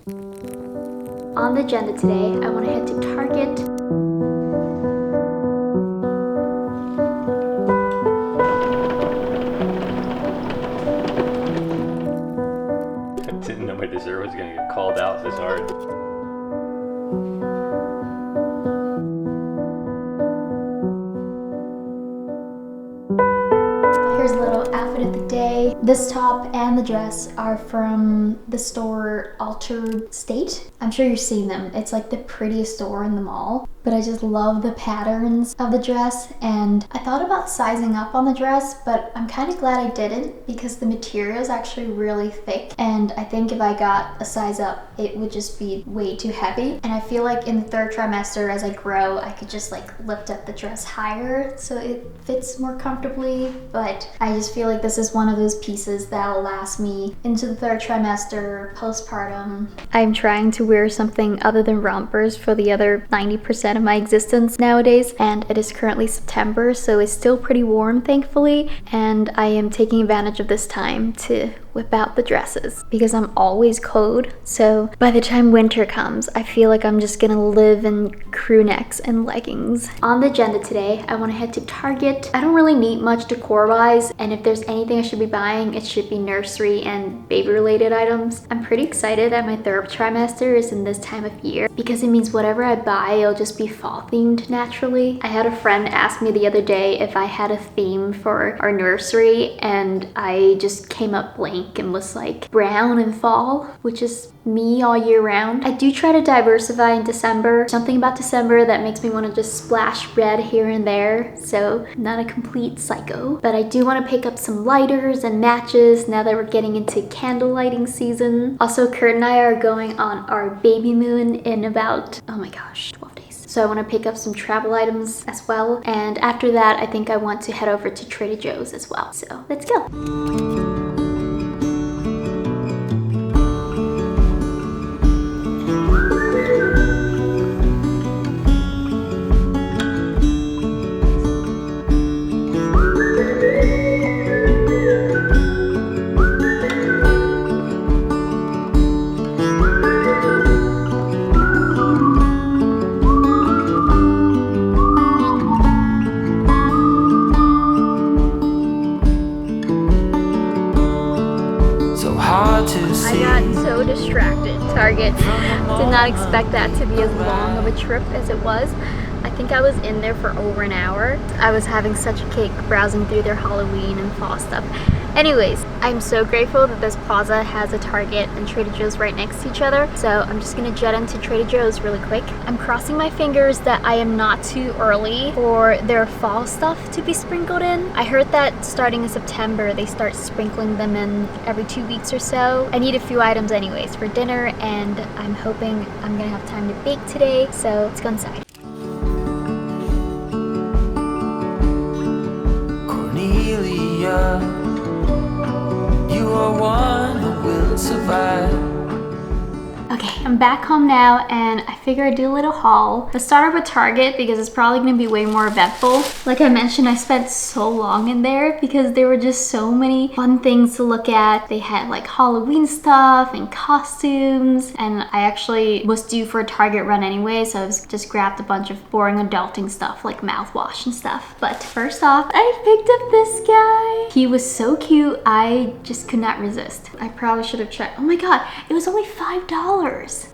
On the agenda today, I want to head to Target. I didn't know my dessert was gonna get called out this hard. Here's a little outfit of the day. This top and the dress are from the store Altered State. I'm sure you've seen them. It's like the prettiest store in the mall. But I just love the patterns of the dress, and I thought about sizing up on the dress, but I'm kind of glad I didn't because the material is actually really thick, and I think if I got a size up, it would just be way too heavy. And I feel like in the third trimester, as I grow, I could just like lift up the dress higher so it fits more comfortably. But I just feel like this is one of those pieces that'll last me into the third trimester, postpartum. I'm trying to wear something other than rompers for the other 90% of my existence nowadays, and it is currently September, so it's still pretty warm, thankfully, and I am taking advantage of this time to whip out the dresses because I'm always cold. So by the time winter comes, I feel like I'm just gonna live in crew necks and leggings. On the agenda today, I want to head to Target. I don't really need much decor wise, and if there's anything I should be buying, it should be nursery and baby related items. I'm pretty excited that my third trimester is in this time of year because it means whatever I buy, it'll just be fall themed naturally. I had a friend ask me the other day if I had a theme for our nursery, and I just came up blank and was like brown and fall, which is me all year round. I do try to diversify in December. Something about December that makes me want to just splash red here and there, so I'm not a complete psycho. But I do want to pick up some lighters and matches now that we're getting into candle lighting season. Also, Kurt and I are going on our baby moon in about, oh my gosh, 12 days. So I want to pick up some travel items as well. And after that, I think I want to head over to Trader Joe's as well. So let's go. I got so distracted. Target. Did not expect that to be as long of a trip as it was. I think I was in there for over an hour. I was having such a kick browsing through their Halloween and fall stuff. Anyways, I'm so grateful that this plaza has a Target and Trader Joe's right next to each other. So I'm just gonna jet into Trader Joe's really quick. I'm crossing my fingers that I am not too early for their fall stuff to be sprinkled in. I heard that starting in September, they start sprinkling them in every 2 weeks or so. I need a few items anyways for dinner, and I'm hoping I'm gonna have time to bake today. So let's go inside. You are one who will survive. Okay, I'm back home now, and I figure I'd do a little haul. Let's start off with Target because it's probably gonna be way more eventful. Like I mentioned, I spent so long in there because there were just so many fun things to look at. They had like Halloween stuff and costumes, and I actually was due for a Target run anyway, so I just grabbed a bunch of boring adulting stuff like mouthwash and stuff. But first off, I picked up this guy. He was so cute, I just could not resist. I probably should have checked. Oh my god, it was only $5.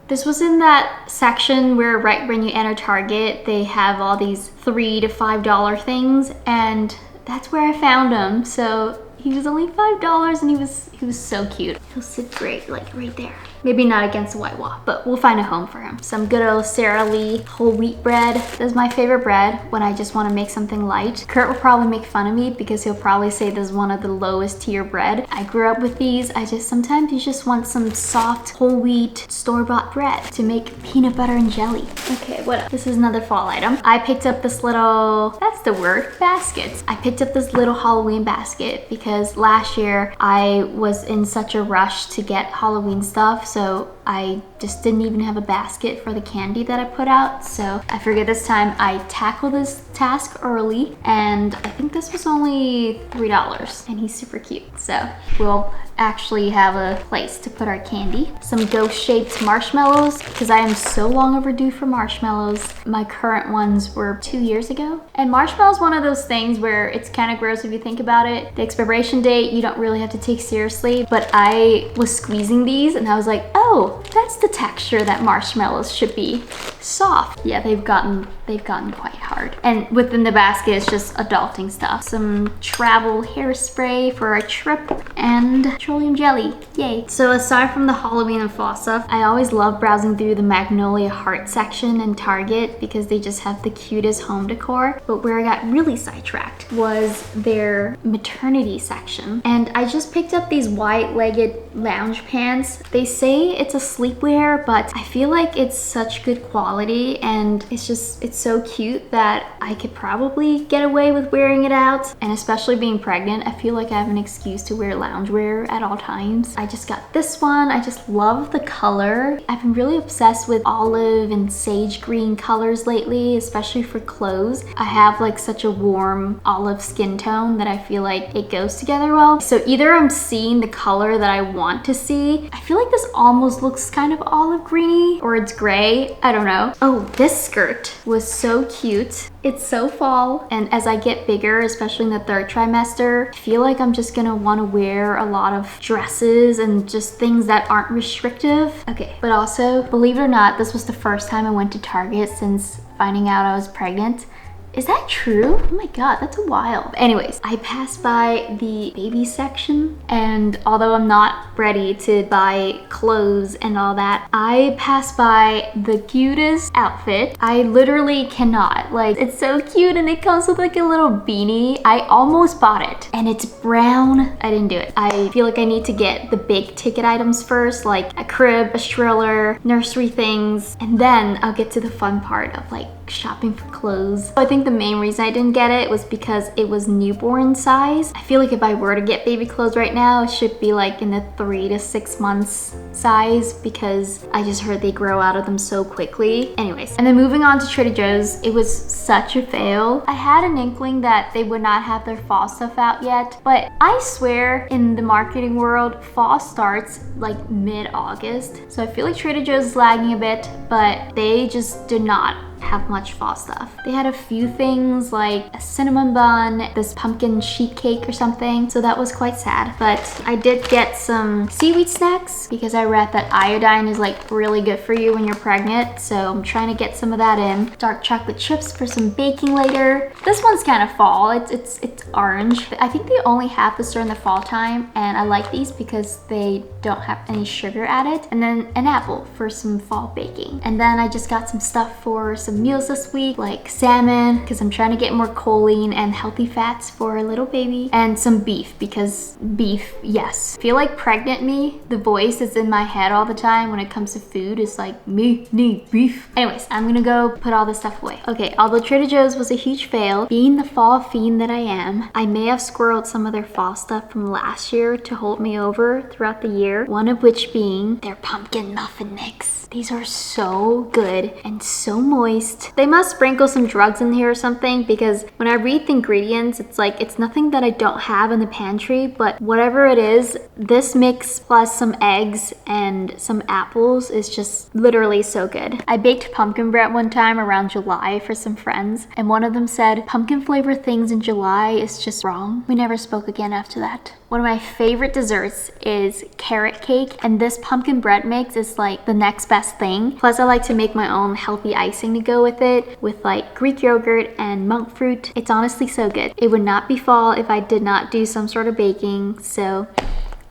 This was in that section where right when you enter Target, they have all these $3 to $5 things, and that's where I found him. So he was only $5 and he was so cute. He'll sit great, like right there. Maybe not against the white wall, but we'll find a home for him. Some good old Sara Lee whole wheat bread. This is my favorite bread when I just want to make something light. Kurt will probably make fun of me because he'll probably say this is one of the lowest tier bread. I grew up with these. Sometimes you just want some soft whole wheat store-bought bread to make peanut butter and jelly. Okay, what else? This is another fall item. I picked up this little, that's the word, basket. I picked up this little Halloween basket because last year I was in such a rush to get Halloween stuff. So I just didn't even have a basket for the candy that I put out. So I figured this time I tackle this task early, and I think this was only $3 and he's super cute. So we'll actually have a place to put our candy. Some ghost-shaped marshmallows because I am so long overdue for marshmallows. My current ones were 2 years ago. And marshmallows, one of those things where it's kind of gross if you think about it. The expiration date you don't really have to take seriously, but I was squeezing these and I was like, oh, that's the texture that marshmallows should be. Soft. Yeah, they've gotten quite hard. And within the basket is just adulting stuff. Some travel hairspray for our trip and petroleum jelly. Yay. So aside from the Halloween and fall stuff, I always love browsing through the Magnolia Heart section in Target because they just have the cutest home decor. But where I got really sidetracked was their maternity section. And I just picked up these white-legged lounge pants. They say it's a sleepwear, but I feel like it's such good quality and it's so cute that I could probably get away with wearing it out. And especially being pregnant, I feel like I have an excuse to wear loungewear at all times. I just got this one. I just love the color. I've been really obsessed with olive and sage green colors lately, especially for clothes. I have like such a warm olive skin tone that I feel like it goes together well. So either I'm seeing the color that I want to see. I feel like this almost looks kind of olive greeny, or it's gray. I don't know. Oh, this skirt was so cute. It's so fall, and as I get bigger, especially in the 3rd trimester, I feel like I'm just gonna want to wear a lot of dresses and just things that aren't restrictive. Okay, but also, believe it or not, this was the first time I went to Target since finding out I was pregnant. Is that true? Oh my god, that's wild. Anyways, I passed by the baby section, and although I'm not ready to buy clothes and all that, I passed by the cutest outfit. I literally cannot. Like, it's so cute, and it comes with like a little beanie. I almost bought it, and it's brown. I didn't do it. I feel like I need to get the big ticket items first, like a crib, a stroller, nursery things, and then I'll get to the fun part of like shopping for clothes. I think the main reason I didn't get it was because it was newborn size. I feel like if I were to get baby clothes right now, it should be like in the 3 to 6 months size because I just heard they grow out of them so quickly. Anyways, and then moving on to Trader Joe's, it was such a fail. I had an inkling that they would not have their fall stuff out yet, but I swear in the marketing world, fall starts like mid-August. So I feel like Trader Joe's is lagging a bit, but they just did not have much fall stuff. They had a few things like a cinnamon bun, this pumpkin sheet cake or something, so that was quite sad. But I did get some seaweed snacks because I read that iodine is like really good for you when you're pregnant, so I'm trying to get some of that in. Dark chocolate chips for some baking later. This one's kind of fall. It's orange. I think they only have this during the fall time, and I like these because they don't have any sugar added. And then an apple for some fall baking. And then I just got some stuff for some meals this week, like salmon, because I'm trying to get more choline and healthy fats for a little baby, and some beef, because beef, yes. I feel like pregnant me, the voice is in my head all the time when it comes to food. It's like, me need beef. Anyways, I'm gonna go put all this stuff away. Okay, although Trader Joe's was a huge fail, being the fall fiend that I am, I may have squirreled some of their fall stuff from last year to hold me over throughout the year, one of which being their pumpkin muffin mix. These are so good and so moist. They must sprinkle some drugs in here or something, because when I read the ingredients, it's like it's nothing that I don't have in the pantry, but whatever it is, this mix plus some eggs and some apples is just literally so good. I baked pumpkin bread one time around July for some friends, and one of them said, pumpkin flavored things in July is just wrong. We never spoke again after that. One of my favorite desserts is carrot cake, and this pumpkin bread mix is like the next best thing. Plus I like to make my own healthy icing to go with it, with like Greek yogurt and monk fruit. It's honestly so good. It would not be fall if I did not do some sort of baking, so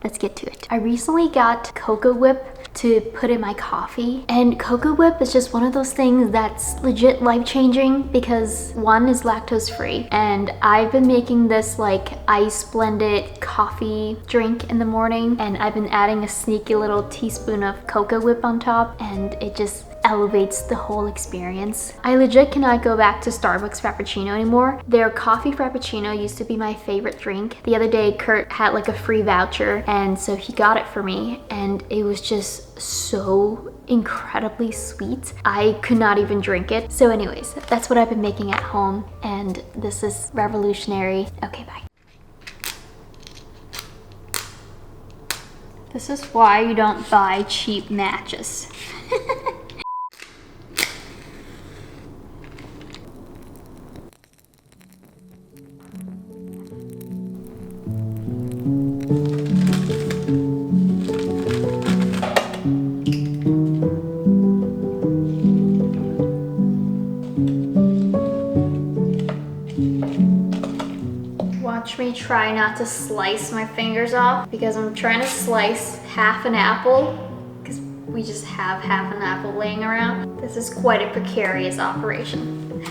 let's get to it. I recently got Cocoa Whip to put in my coffee, and Cocoa Whip is just one of those things that's legit life-changing because one is lactose free, and I've been making this like ice blended coffee drink in the morning, and I've been adding a sneaky little teaspoon of Cocoa Whip on top, and it just elevates the whole experience. I legit cannot go back to Starbucks Frappuccino anymore. Their coffee Frappuccino used to be my favorite drink. The other day, Kurt had like a free voucher, and so he got it for me, and it was just so incredibly sweet. I could not even drink it. So anyways, that's what I've been making at home, and this is revolutionary. Okay, bye. This is why you don't buy cheap matches. Watch me try not to slice my fingers off because I'm trying to slice half an apple because we just have half an apple laying around. This is quite a precarious operation.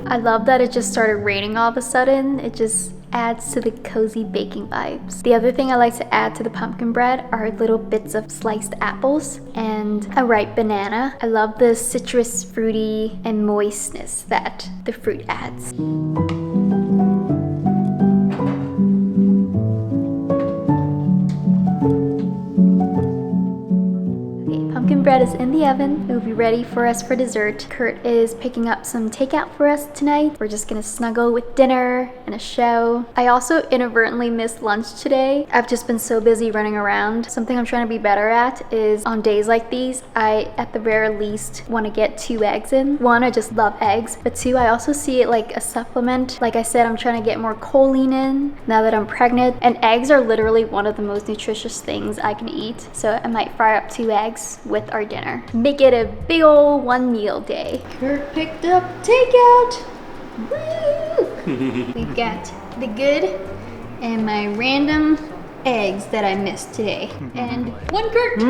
I love that it just started raining all of a sudden. It just adds to the cozy baking vibes. The other thing I like to add to the pumpkin bread are little bits of sliced apples and a ripe banana. I love the citrus, fruity, and moistness that the fruit adds. Pumpkin bread is in the oven. It will be ready for us for dessert. Kurt is picking up some takeout for us tonight. We're just gonna snuggle with dinner and a show. I also inadvertently missed lunch today. I've just been so busy running around. Something I'm trying to be better at is on days like these, I at the very least want to get 2 eggs in. 1, I just love eggs, but 2, I also see it like a supplement. Like I said, I'm trying to get more choline in now that I'm pregnant, and eggs are literally one of the most nutritious things I can eat. So I might fry up 2 eggs with our dinner. Make it a big old 1 meal day. Kurt picked up takeout. Woo! We've got the good and my random eggs that I missed today. And 1 Kurt.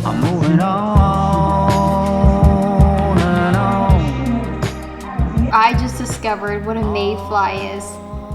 I'm moving on and on. I just discovered what a mayfly is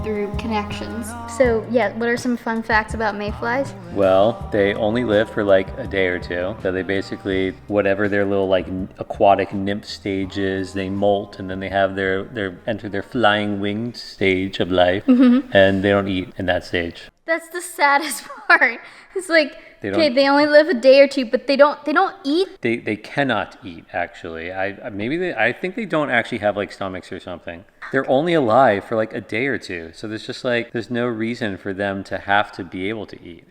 through connections. So yeah, what are some fun facts about mayflies? Well, they only live for like a day or two. So they basically, whatever their little like aquatic nymph stage is, they molt and then they have their enter their flying winged stage of life, and they don't eat in that stage. That's the saddest part. It's like, okay, they only live a day or two, but they don't eat. They cannot eat, actually. I think they don't actually have like stomachs or something. They're only alive for like a day or two. So there's no reason for them to have to be able to eat.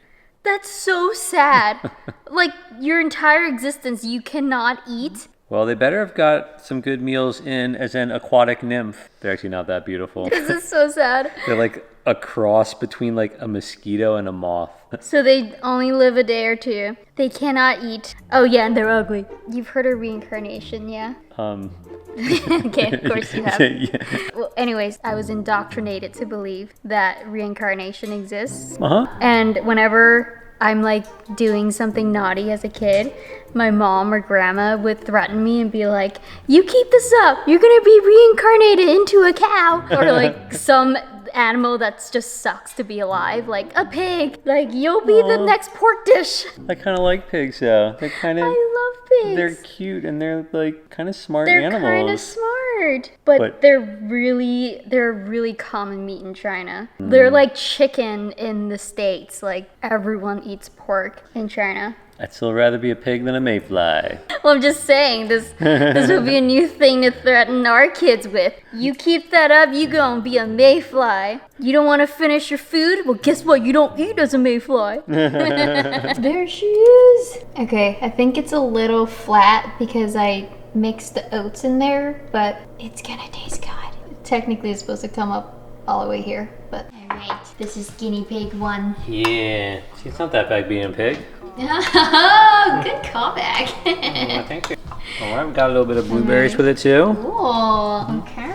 That's so sad. Like your entire existence, you cannot eat. Well, they better have got some good meals in as an aquatic nymph. They're actually not that beautiful. This is so sad. They're like a cross between like a mosquito and a moth. So they only live a day or two. They cannot eat. Oh yeah, and they're ugly. You've heard of reincarnation, yeah? Okay, of course you have. Yeah. Well, anyways, I was indoctrinated to believe that reincarnation exists. Uh-huh. And whenever I'm like doing something naughty as a kid, my mom or grandma would threaten me and be like, you keep this up, you're gonna be reincarnated into a cow. Or like some animal that just sucks to be alive, like a pig. Like, you'll be the next pork dish. I kind of like pigs, though. They're kind of... I love pigs. They're cute and they're like kind of smart They're animals. kind of smart, but they're really common meat in China. They're like chicken in the States. Like everyone eats pork in China. I'd still rather be a pig than a mayfly. Well, I'm just saying, this will be a new thing to threaten our kids with. You keep that up, you gonna be a mayfly. You don't want to finish your food? Well, guess what? You don't eat as a mayfly. There she is. Okay, I think it's a little flat because I mixed the oats in there, but it's gonna taste good. Technically, it's supposed to come up all the way here, but... Alright, this is guinea pig 1. Yeah. See, it's not that bad being a pig. Oh, good callback. Thank you. All right, we got a little bit of blueberries with it too. Cool. Okay.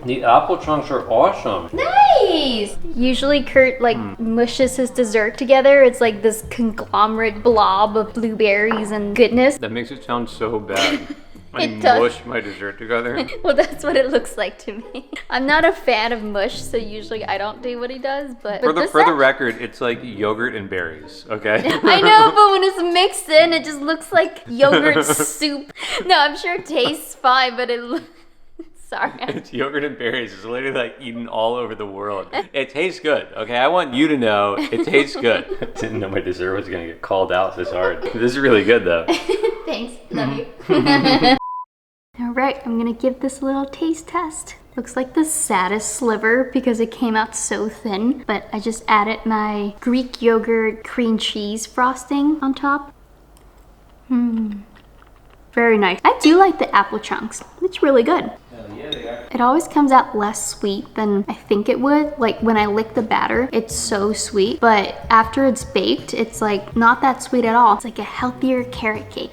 The apple chunks are awesome. Nice. Usually Kurt mushes his dessert together. It's like this conglomerate blob of blueberries and goodness. That makes it sound so bad. I It does. mush my dessert together. Well, that's what it looks like to me. I'm not a fan of mush, so usually I don't do what he does, but For this the record, it's like yogurt and berries, okay? I know, but when it's mixed in, it just looks like yogurt soup. No, I'm sure it tastes fine, but it looks... Sorry. It's yogurt and berries. It's literally like eaten all over the world. It tastes good, okay? I want you to know it tastes good. I didn't know my dessert was gonna get called out this hard. This is really good though. Thanks. Love you. All right, I'm gonna give this a little taste test. Looks like the saddest sliver because it came out so thin, but I just added my Greek yogurt cream cheese frosting on top. Very nice. I do like the apple chunks. It's really good. Yeah, they are. It always comes out less sweet than I think it would. Like when I lick the batter, it's so sweet, but after it's baked, it's like not that sweet at all. It's like a healthier carrot cake.